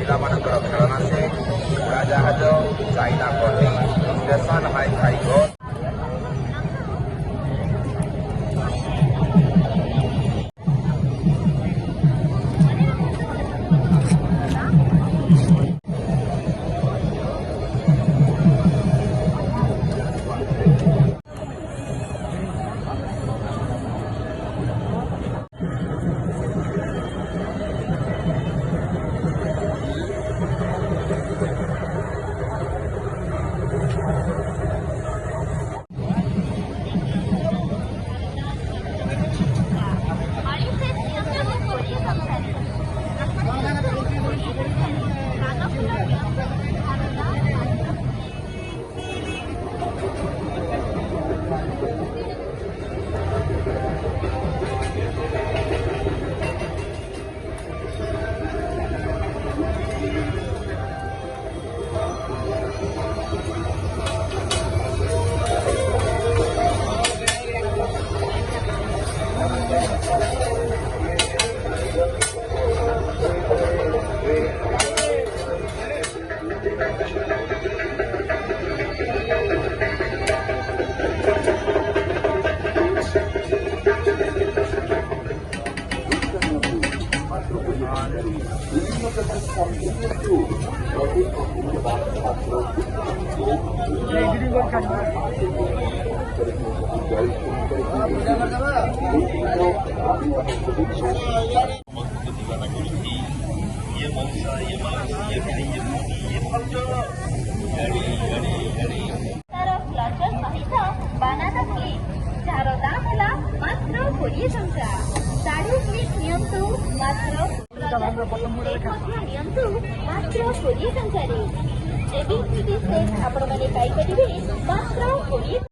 ପିଲାମାନଙ୍କର ଖେଳନା ସେଟ୍, ଉଡ଼ାଜାହାଜ, ଚାଇନା କଟି, ଷ୍ଟେସନ ହାଇ ଫାଇବର। बनाना क्लिप जार दाम है मात्र 20 टंका। दाढ़ी क्लिप नियंतु मात्र नियंतु मात्र 20 टंका। एबीसीडी सेट आपण माने पाई परिबे मात्र 20।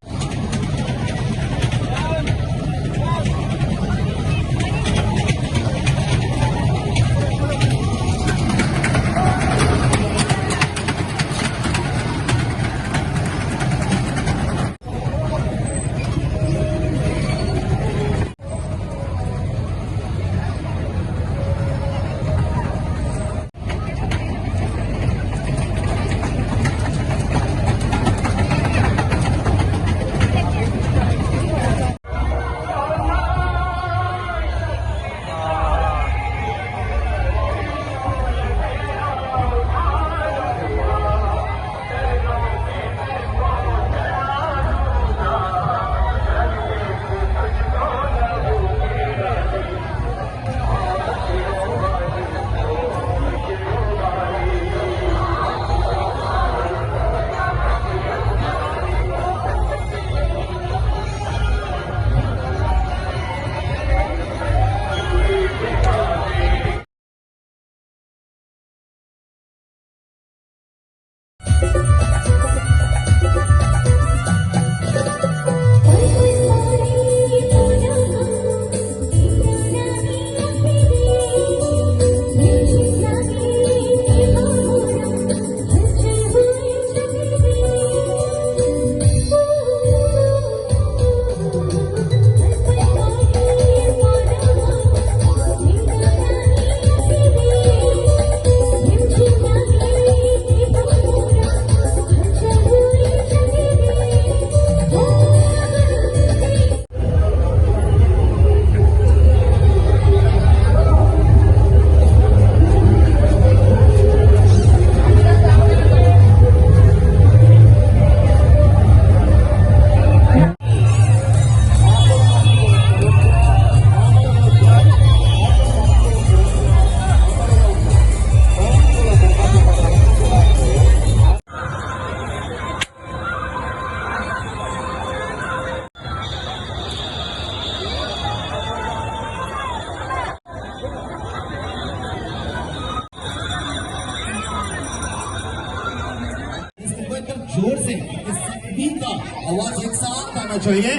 जोर से इस सभी का आवाज एक साथ आना चाहिए।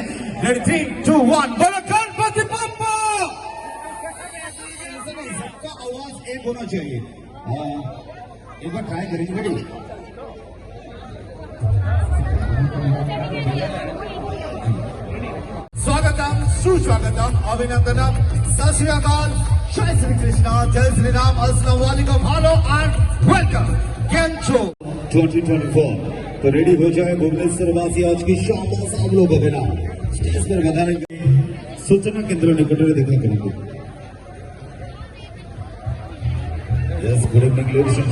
रेडी 3, 2, 1 बोलो गणपति बप्पा। सबका आवाज एक होना चाहिए। एक बार ट्राई करेंगे। रेडी स्वागतम सुस्वागतम अभिनंदनम सत श्री अकाल जय श्री कृष्णा जय श्री राम अस्सलाम वालेकुम हेलो एंड वेलकम केम छो 2024। तो रेडी हो जाए भुवनेश्वर वासी आज की शानदार सब लोगों के नाम स्टेज पर बधाने के सूचना केंद्र निकटरे देखा करेंगे। Yes good evening ladies and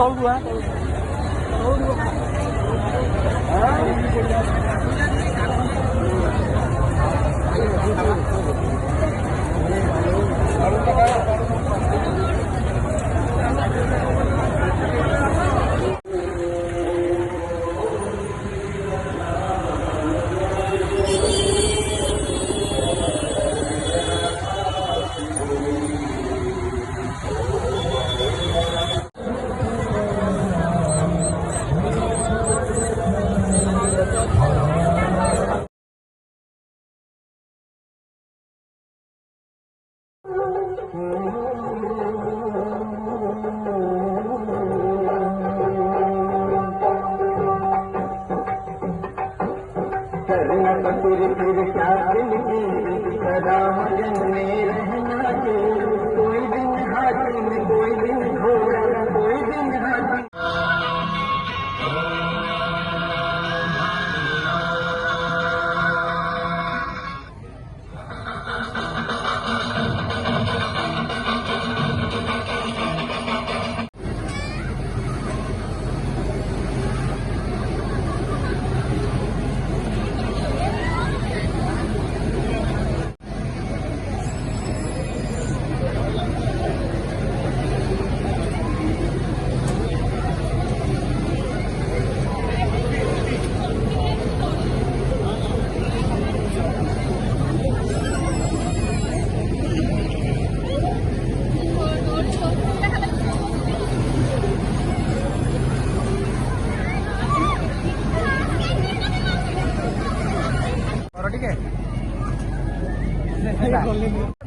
gentleman.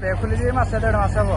ଦେଖୁଲି ଯେ ମାସେ 1.5 ମାସ ହବ